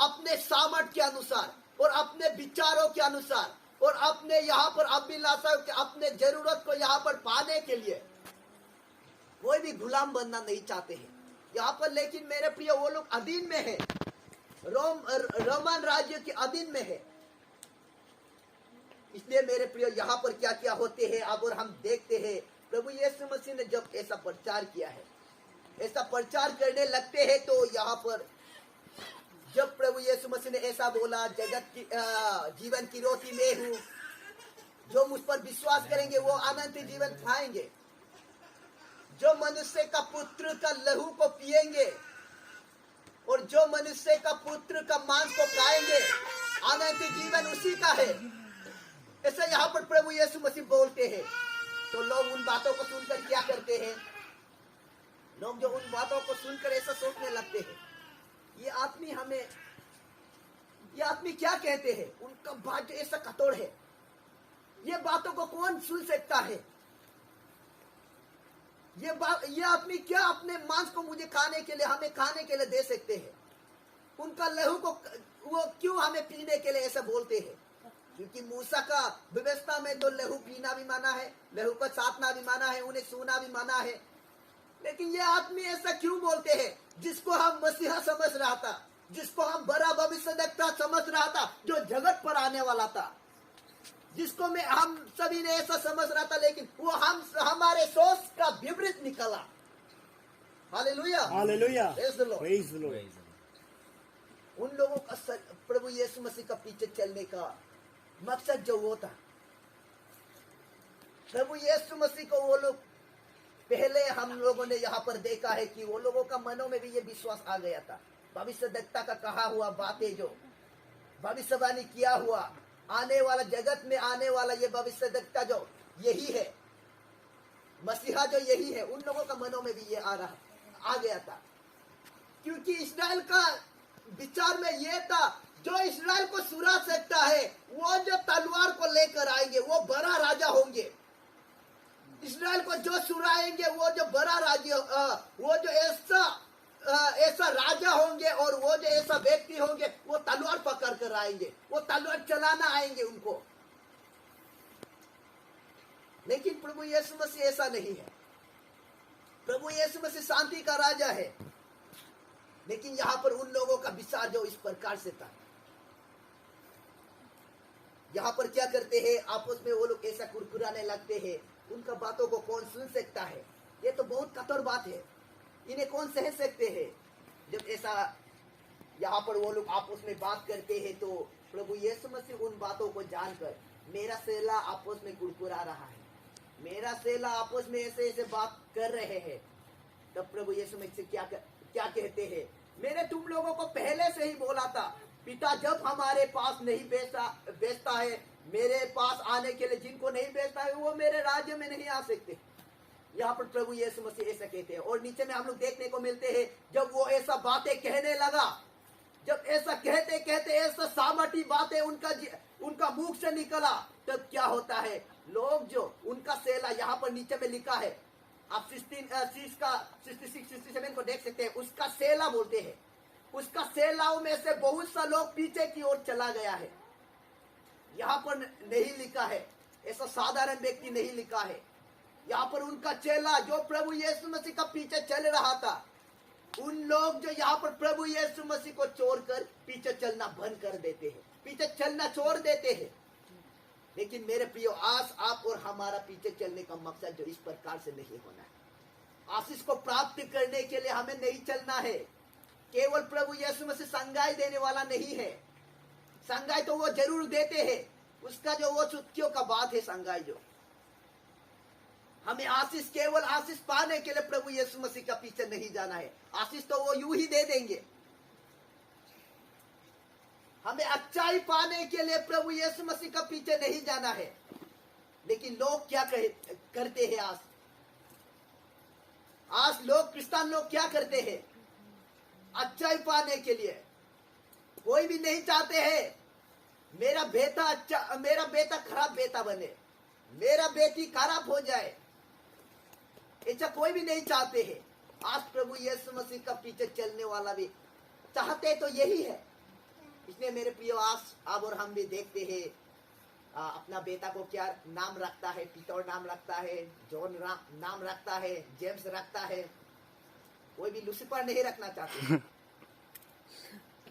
अपने सामर्थ्य के अनुसार और अपने विचारों के अनुसार और अपने यहाँ पर अभिलाषा के अपने जरूरत को यहाँ पर पाने के लिए कोई भी गुलाम बनना नहीं चाहते हैं यहाँ पर। लेकिन मेरे प्रिय वो लोग अधीन में है, रोमन राज्य के अधीन में है। इसलिए मेरे प्रिय यहाँ पर क्या क्या होते हैं अब और हम देखते हैं। प्रभु यीशु मसीह ने जब ऐसा प्रचार किया है, ऐसा प्रचार करने लगते हैं, तो यहाँ पर जब प्रभु यीशु मसीह ने ऐसा बोला, जगत की जीवन की रोटी मैं हूँ, जो मुझ पर विश्वास करेंगे वो अनंत जीवन खाएंगे, जो मनुष्य का पुत्र का लहू को पिएंगे और जो मनुष्य का पुत्र का मांस को खाएंगे अनंत जीवन उसी का है। ऐसा यहाँ पर प्रभु यीशु मसीह बोलते हैं। तो लोग उन बातों को सुनकर क्या करते हैं? लोग जो उन बातों को सुनकर ऐसा सोचने लगते हैं, ये आदमी क्या कहते हैं? उनका बात ऐसा कठोर है, ये बातों को कौन सुन सकता है? ये आदमी क्या अपने मांस को मुझे खाने के लिए, हमें खाने के लिए दे सकते हैं? उनका लहू को वो क्यों हमें पीने के लिए ऐसा बोलते हैं? क्योंकि मूसा का व्यवस्था में तो लहू पीना भी माना है, लहू को साधना भी माना है, उन्हें सोना भी माना है। लेकिन ये आदमी ऐसा क्यों बोलते हैं? जिसको हम मसीहा समझ रहा था, जिसको हम बड़ा भविष्यद्वक्ता समझ रहा था, जो जगत पर आने वाला था, जिसको में हम सभी ने ऐसा समझ रहा था, लेकिन वो हमारे सोच का विपरीत निकला। Hallelujah, hallelujah, praise the Lord. Praise the Lord. उन लोगों का प्रभु यीशु मसीह का पीछे चलने का मकसद जो वो था, प्रभु यीशु मसीह को वो लोग पहले हम लोगों ने यहाँ पर देखा है कि वो लोगों का मनों में भी ये विश्वास आ गया था। भविष्यद्वक्ता का कहा हुआ बातें, जो भविष्यवाणी किया हुआ आने वाला, जगत में आने वाला ये भविष्यद्वक्ता जो यही है, मसीहा जो यही है, उन लोगों का मनों में भी ये आ गया था। क्योंकि इस्राएल का विचार में ये था, जो इस्राएल को सुरा सकता है वो जो तलवार को लेकर आएंगे वो बड़ा राजा होंगे। इस्राएल को जो सुराएंगे वो जो बड़ा राजा, वो जो ऐसा राजा होंगे और वो जो ऐसा व्यक्ति होंगे, वो तलवार पकड़ कर आएंगे, वो तलवार चलाना आएंगे उनको। लेकिन प्रभु यीशु मसीह ऐसा नहीं है। प्रभु यीशु मसीह शांति का राजा है। लेकिन यहाँ पर उन लोगों का विचार जो इस प्रकार से था, यहाँ पर क्या करते हैं? आपस में वो लोग ऐसा कुरकुराने लगते हैं। उनका बातों को कौन सुन सकता है? ये तो बहुत कठोर बात है, इन्हें कौन सह सकते हैं? जब ऐसा यहाँ पर वो लोग आपस में बात करते हैं, तो प्रभु यीशु मसीह उन बातों को जानकर, मेरा सेला आपस में कुरकुरा रहा है, मेरा सेला आपस में ऐसे ऐसे बात कर रहे हैं, तब प्रभु यीशु मसीह क्या कहते हैं? मैंने तुम लोगों को पहले से ही बोला था, पिता जब हमारे पास नहीं बेचता है, मेरे पास आने के लिए जिनको नहीं बेचता है वो मेरे राज्य में नहीं आ सकते। यहाँ पर प्रभु यीशु मसीह ऐसा कहते हैं। और नीचे में हम लोग देखने को मिलते हैं, जब वो ऐसा बातें कहने लगा, जब ऐसा कहते कहते ऐसा सामर्थी बातें उनका मुख से निकला, तब क्या होता है? लोग जो उनका सेला, यहाँ पर नीचे में लिखा है, आप 66 को देख सकते हैं, उसका सेला बोलते हैं। उसका सेलाओं में से बहुत सा लोग पीछे की ओर चला गया है। यहाँ पर नहीं लिखा है, ऐसा साधारण व्यक्ति नहीं लिखा है। यहाँ पर उनका चेला जो प्रभु यीशु मसीह का पीछे चल रहा था, उन लोग जो यहाँ पर प्रभु यीशु मसीह को छोड़कर पीछे चलना बंद कर देते हैं, पीछे चलना छोड़ देते हैं। लेकिन मेरे प्रियो, आज आप और हमारा पीछे चलने का मकसद जो इस प्रकार से नहीं होना है। आशीष को प्राप्त करने के लिए हमें नहीं चलना है। केवल प्रभु यीशु मसीह संगाई देने वाला नहीं है। संगाई तो वो जरूर देते हैं, उसका जो वो चुटकियों का बात है संगाई। जो हमें आशीष, केवल आशीष पाने के लिए प्रभु यीशु मसीह का पीछे नहीं जाना है। आशीष तो वो यूं ही दे देंगे। हमें अच्छाई पाने के लिए प्रभु यीशु मसीह का पीछे नहीं जाना है। लेकिन लोग क्या करते हैं? आज लोग, क्रिश्चियन लोग क्या करते हैं? अच्छाई पाने के लिए कोई भी नहीं चाहते हैं मेरा बेटा खराब बेटा बने, मेरा बेटी खराब हो जाए, ऐसा कोई भी नहीं चाहते हैं। आज प्रभु यीशु मसीह का पीछे चलने वाला भी चाहते तो यही है, इसलिए मेरे प्रिय आज आप और हम भी देखते हैं अपना बेटा को क्या नाम रखता है, पीटर नाम रखता है, जॉन नाम रखता है, जेम्स रखता है। कोई भी लूसीफर नहीं रखना चाहते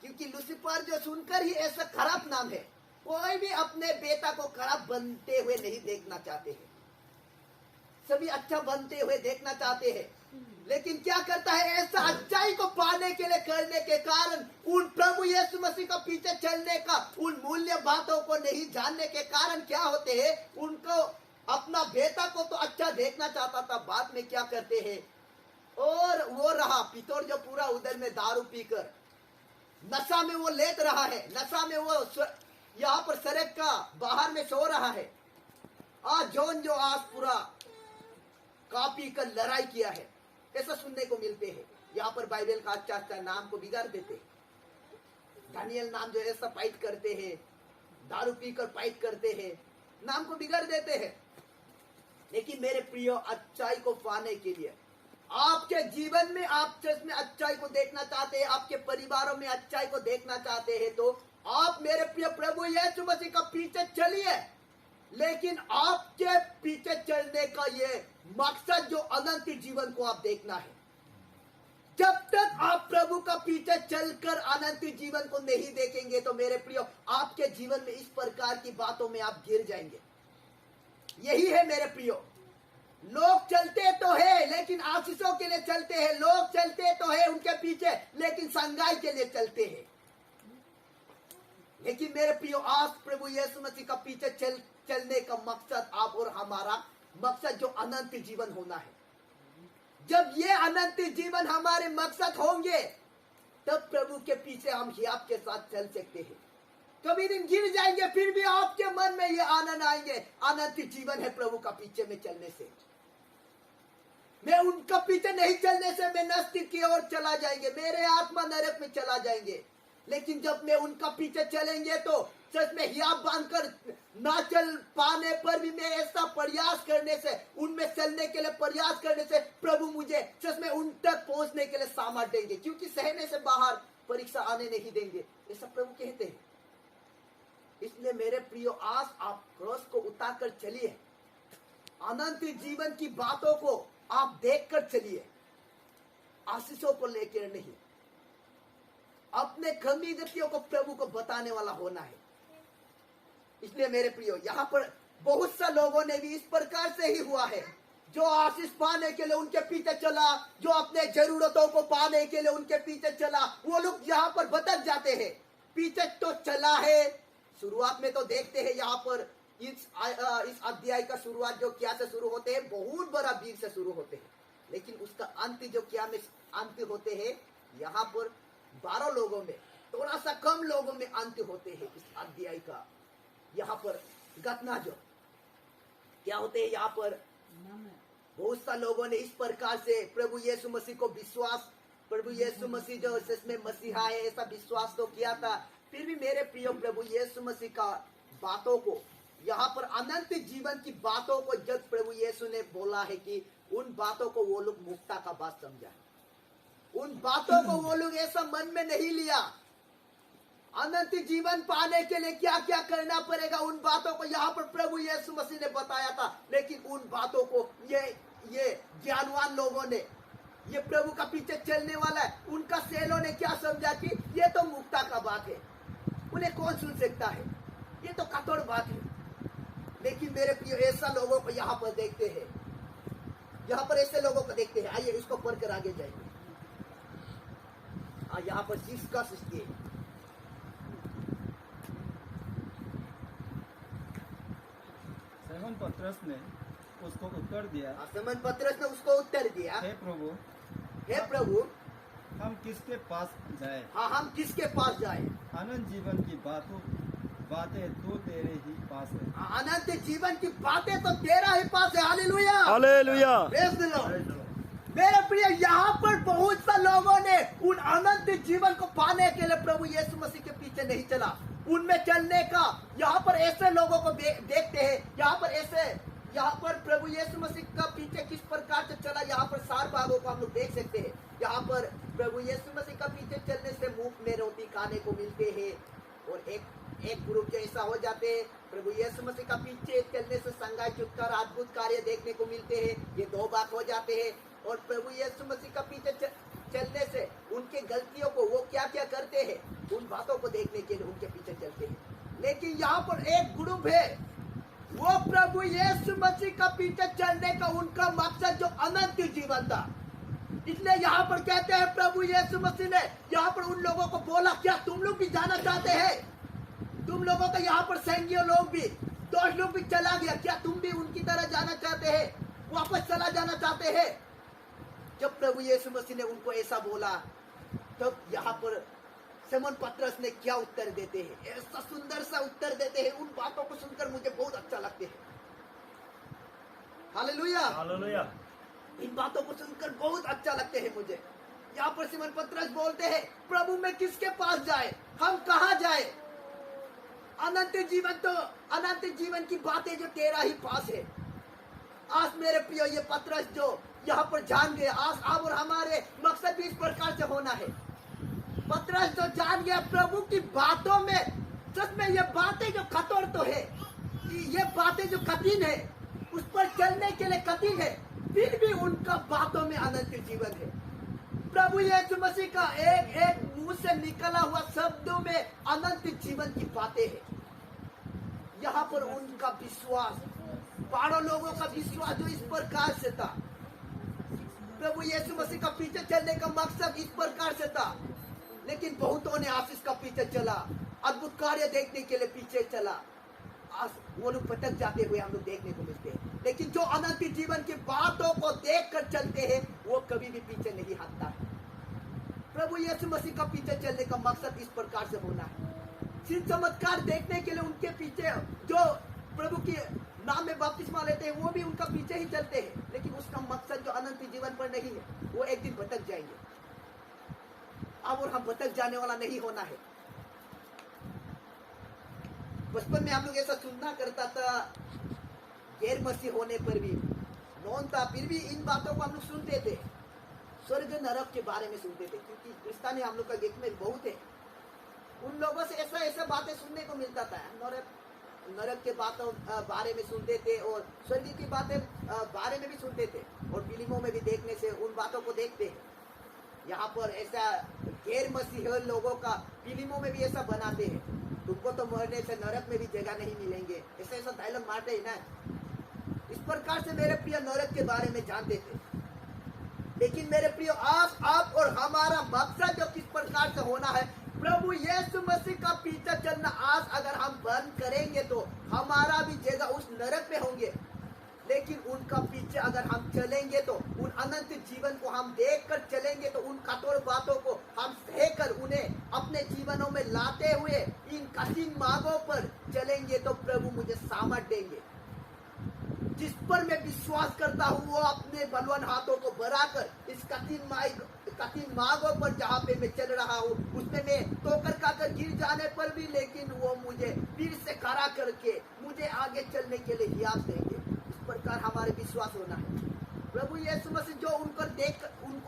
क्योंकि लूसीफर जो सुनकर ही ऐसा खराब नाम है, कोई भी अपने बेटा को खराब बनते हुए नहीं देखना चाहते हैं, सभी अच्छा बनते हुए देखना चाहते हैं। लेकिन क्या करता है, ऐसा अच्छाई को पाने के लिए करने के कारण, उन प्रभु यीशु मसीह का पीछे चलने का, उन मूल्य बातों को नहीं जानने के कारण क्या होते हैं, उनको अपना बेटा को तो अच्छा देखना चाहता था, बाद में क्या करते हैं, और वो रहा पितौर जो पूरा उधर में दारू पीकर नशा में वो लेट रहा है, नशा में वो यहाँ पर सड़क का बाहर में सो रहा है। आज जॉन जो आज पूरा कापी कर लड़ाई किया है, ऐसा सुनने को मिलते हैं। यहाँ पर बाइबल का अच्छा अच्छा नाम को बिगाड़ देते हैं। दानियल नाम जो ऐसा फाइट करते हैं, दारू पीकर फाइट करते हैं, नाम को बिगाड़ देते हैं। लेकिन मेरे प्रियो, अच्छाई को पाने के लिए आपके जीवन में आप में अच्छाई को देखना चाहते हैं, आपके परिवारों में अच्छाई को देखना चाहते हैं, तो आप मेरे प्रिय प्रभु यीशु मसीह का पीछे चलिए। लेकिन आपके पीछे चलने का ये मकसद जो अनंत जीवन को आप देखना है। जब तक आप प्रभु का पीछे चलकर अनंत जीवन को नहीं देखेंगे तो मेरे प्रियो, आपके जीवन में इस प्रकार की बातों में आप गिर जाएंगे। यही है मेरे प्रियो, लोग चलते तो है लेकिन आशीषों के लिए चलते हैं, लोग चलते तो है उनके पीछे लेकिन संगाई के लिए चलते हैं। लेकिन मेरे प्रियो, आज प्रभु यीशु मसीह का पीछे चलने का मकसद आप और हमारा मकसद जो अनंत जीवन होना है। जब ये अनंत जीवन हमारे मकसद होंगे तब प्रभु के पीछे हम ही आपके साथ चल सकते हैं। कभी दिन गिर जाएंगे फिर भी आपके मन में ये आनंद आएंगे, अनंत जीवन है प्रभु का पीछे में चलने से। मैं उनका पीछे नहीं चलने से मैं नष्ट की ओर चला जाएंगे, मेरे आत्मा नरक में चला जाएंगे। लेकिन जब मैं उनका पीछे चलेंगे तो सच में हियाब बांधकर ना चल पाने पर भी मैं ऐसा प्रयास करने से, उनमें चलने के लिए प्रयास करने से प्रभु मुझे सच में उन तक पहुंचने के लिए सामर्थ्य देंगे, क्योंकि सहने से बाहर परीक्षा आने नहीं देंगे, ऐसा प्रभु कहते हैं। इसलिए मेरे प्रियो, आज आप क्रॉस को उतार कर चलिए, अनंत जीवन की बातों को आप देखकर चलिए, आशीषों को लेकर नहीं। अपने कमी गतियों को प्रभु को बताने वाला होना है। इसलिए मेरे प्रियो, यहाँ पर बहुत सा लोगों ने भी इस प्रकार से ही हुआ है, जो आशीष पाने के लिए उनके पीछे चला, जो अपने जरूरतों को पाने के लिए उनके पीछे चला, वो लोग यहाँ पर भटक जाते हैं। पीछे तो चला है, शुरुआत में तो देखते हैं यहाँ पर इस अध्याय का शुरुआत जो क्या से शुरू होते हैं, बहुत बड़ा वीर से शुरू होते हैं, लेकिन उसका अंत जो क्या में अंत होते हैं, यहाँ पर 12 लोगों में, थोड़ा सा कम लोगों में अंत होते हैं इस अध्याय का। यहाँ पर घटना जो क्या होते हैं, यहाँ पर बहुत सा लोगों ने इस प्रकार से प्रभु यीशु मसीह को विश्वास, प्रभु यीशु मसीह जो इसमें मसीहा है ऐसा विश्वास तो किया था। फिर भी मेरे प्रिय, प्रभु यीशु मसीह का बातों को, यहाँ पर अनंत जीवन की बातों को जब प्रभु यीशु ने बोला है कि उन बातों को वो लोग मुक्ता का बात समझा, उन बातों को वो लोग ऐसा मन में नहीं लिया। अनंत जीवन पाने के लिए क्या क्या करना पड़ेगा, उन बातों को यहाँ पर प्रभु यीशु मसीह ने बताया था। लेकिन उन बातों को ये ज्ञानवान लोगों ने, ये प्रभु का पीछे चलने वाला है, उनका सेलों ने क्या समझा कि ये तो मुक्ता का बात है, उन्हें कौन सुन सकता है, ये तो कठोर बात है। लेकिन मेरे प्रिय, ऐसा लोगों को यहाँ पर देखते हैं, यहाँ पर ऐसे लोगों को देखते हैं। आइए इसको पढ़कर आगे जाएंगे। यहाँ पर जिसका सृष्टि सिमोन पतरस ने उसको उत्तर दिया, सिमोन पतरस ने उसको उत्तर दिया, हे प्रभु, हम किसके पास जाए? हम किसके पास जाए? अनंत जीवन की बातें तो तेरे ही पास है। अनंत जीवन की बातें तो तेरा ही पास है। Hallelujah, hallelujah. Praise the Lord. मेरे प्रिय, यहाँ पर बहुत सा लोगों ने उन अनंत जीवन को पाने के लिए प्रभु यीशु मसीह के पीछे नहीं चला, उनमें चलने का। यहाँ पर ऐसे लोगों को देखते हैं, यहाँ पर प्रभु यीशु मसीह का पीछे किस प्रकार से चला, यहाँ पर 4 भागों को हम लोग देख सकते हैं। यहाँ पर प्रभु यीशु मसीह का पीछे चलने से मुफ्त में रोटी खाने को मिलते हैं, और एक ग्रुप जो ऐसा हो जाते हैं, प्रभु यीशु मसीह का पीछे चलने से संगाई छुटकर अद्भुत कार्य देखने को मिलते हैं, ये दो बात हो जाते हैं। और प्रभु यीशु मसीह का पीछे चलने से उनके गलतियों को वो क्या क्या करते हैं उन बातों को देखने के लिए उनके पीछे चलते हैं। लेकिन यहाँ पर एक ग्रुप है, वो प्रभु यीशु मसीह का पीछे चलने का उनका मकसद जो अनंत जीवन था। इसलिए यहाँ पर कहते हैं प्रभु यीशु मसीह ने यहाँ पर उन लोगों को बोला, क्या तुम लोग भी जाना चाहते हैं? तुम लोगों का यहाँ पर संगियों लोग भी, दोस्त लोग भी चला गया, क्या तुम भी उनकी तरह जाना चाहते हैं, वापस चला जाना चाहते हैं? जब प्रभु यीशु मसीह ने उनको ऐसा बोला, तब यहाँ पर सिमोन पतरस ने क्या उत्तर देते हैं, ऐसा सुंदर सा उत्तर देते हैं। उन बातों को सुनकर मुझे बहुत अच्छा लगते हैं। Hallelujah, hallelujah. इन बातों को सुनकर बहुत अच्छा लगते हैं मुझे। यहाँ पर सिमोन पतरस बोलते हैं, प्रभु मैं किसके पास जाए, हम कहाँ जाए? अनंत जीवन की बातें जो तेरा ही पास है। आज मेरे प्रियो ये पतरस जो यहाँ पर जान गया, आज आप और हमारे मकसद भी इस प्रकार से होना है। पतरस जो जान गया प्रभु की बातों में, सच में ये बातें जो कठोर तो है, ये बातें जो कठिन है, उस पर चलने के लिए कठिन है, फिर भी उनका बातों में अनंत जीवन है। प्रभु यीशु मसीह का एक एक मुंह से निकला हुआ शब्दों में अनंत जीवन की बातें हैं। यहाँ पर उनका विश्वास, बारह लोगों का विश्वास जो इस प्रकार से था, प्रभु यीशु मसीह का पीछे चलने का मकसद इस प्रकार से था। लेकिन बहुतों ने आशीष का पीछे चला, अद्भुत कार्य देखने के लिए पीछे चला, आज वो लोग भटक जाते हुए हम लोग देखने को मिलते हैं। लेकिन जो अनंत जीवन की बातों को देखकर चलते हैं, वो कभी भी पीछे नहीं हटता है। प्रभु यीशु मसीह का पीछे चलने का मकसद इस प्रकार से होना है। चिन्ह चमत्कार देखने के लिए उनके पीछे जो प्रभु के नाम में बपतिस्मा लेते हैं, वो भी उनका पीछे ही चलते हैं। लेकिन उसका मकसद जो अनंत जीवन पर नहीं है, वो एक दिन भटक जाएंगे। अब और हम भटक जाने वाला नहीं होना है। बचपन में हम लोग ऐसा सुनना करता था, गैर मसीह होने पर भी नॉन था, फिर भी इन बातों को हम लोग सुनते थे। स्वर्ग नरक के बारे में सुनते थे, क्योंकि क्रिस्तानी हम लोग का गेट में बहुत है। उन लोगों से ऐसा बातें सुनने को मिलता था। नरक के बातों बारे में सुनते थे और स्वर्ग की बातें बारे में भी सुनते थे, और फिल्मों में भी देखने से उन बातों को देखते हैं। यहाँ पर ऐसा गैर मसीह लोगों का फिल्मों में भी ऐसा बनाते हैं, तुमको तो मरने से नरक में भी जगह नहीं मिलेंगे, ऐसा डायलॉग मारते हैं ना। इस प्रकार से मेरे प्रिय नरक के बारे में जानते थे। लेकिन मेरे प्रिय आज आप और हमारा मकसद जो किस प्रकार से होना है, प्रभु यीशु मसीह का पीछे चलना। आज अगर हम बंद करेंगे तो हमारा भी जगह उस नरक में होंगे। लेकिन उनका पीछे अगर हम चलेंगे तो उन अनंत जीवन को हम देखकर चलेंगे, तो उन कठोर बातों को हम सहकर उन्हें अपने जीवनों में लाते हुए इन कठिन मार्गों पर चलेंगे, तो प्रभु मुझे सामर्थ देंगे। जिस पर मैं विश्वास करता हूँ, वो अपने बलवान हाथों को बढ़ाकर इस कठिन मार्गों पर जहाँ पे मैं चल रहा हूँ, उसमें मैं ठोकर खाकर गिर जाने पर भी, लेकिन वो मुझे फिर से खड़ा करके मुझे आगे चलने के लिए हिम्मत देंगे। इस प्रकार हमारे विश्वास होना है। प्रभु यीशु मसीह जो उनको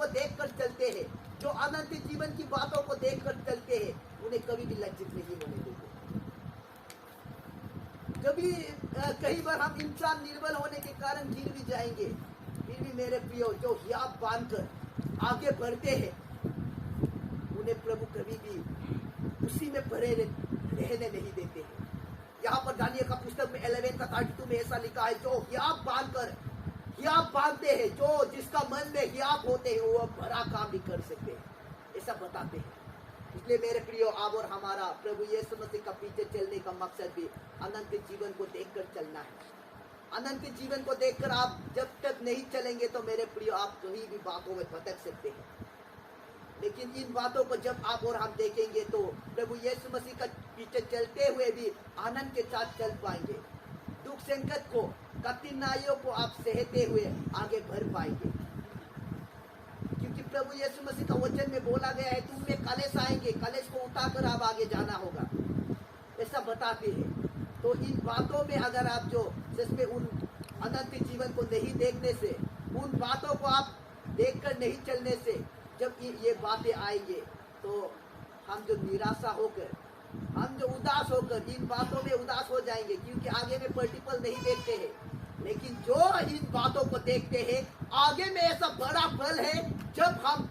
देखकर चलते हैं, जो अनंत जीवन की बातों को देखकर चलते हैं, उन्हें कभी भी लज्जित नहीं होने देंगे। कभी कई बार हम इंसान निर्बल होने के कारण गिर भी जाएंगे, फिर भी मेरे प्रियो जो हियाब बांधकर आगे बढ़ते हैं, उन्हें प्रभु कभी भी उसी में पड़े रहने नहीं देते हैं। यहाँ पर दानियल का पुस्तक में 11:32 में ऐसा लिखा है, जो हियाब बांधते हैं, जो जिसका मन में हियाब होते हैं, वो बड़ा काम भी कर सकते हैं, ऐसा बताते हैं। इसलिए मेरे प्रियो आप और हमारा प्रभु यीशु मसीह का पीछे चलने का मकसद भी अनंत जीवन को देखकर चलना है। अनंत जीवन को देखकर आप जब तक नहीं चलेंगे, तो मेरे प्रियो आप कहीं भी बातों में भटक सकते हैं। लेकिन इन बातों को जब आप और हम देखेंगे, तो प्रभु यीशु मसीह का पीछे चलते हुए भी आनंद के साथ चल पाएंगे। दुख संकट को, कठिनाइयों को आप सहते हुए आगे बढ़ पाएंगे, क्योंकि प्रभु यीशु मसीह का वचन में बोला गया है, तुम में कलेश आएंगे, कलेश को उठाकर आप आगे जाना होगा, ऐसा बताते हैं। तो इन बातों में अगर आप जो जिसमें उन अनंत जीवन को नहीं देखने से, उन बातों को आप देखकर नहीं चलने से, जब ये बातें आएंगे, तो हम जो निराशा होकर हम जो उदास होकर इन बातों में उदास हो जाएंगे, क्योंकि आगे में पर्टिपल नहीं देखते हैं, लेकिन जो इन बातों को देखते हैं, आगे में ऐसा बड़ा फल है। जब हम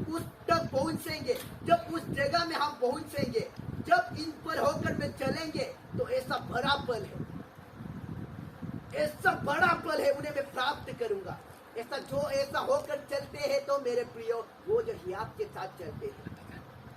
उस तक पहुंचेंगे, जब उस जगह में हम पहुंचेंगे, जब इन पर होकर में चलेंगे, तो ऐसा बड़ा फल है, ऐसा बड़ा फल है, उन्हें मैं प्राप्त करूंगा। ऐसा जो ऐसा होकर चलते हैं, तो मेरे प्रियो, वो जो हियाव के साथ चलते हैं,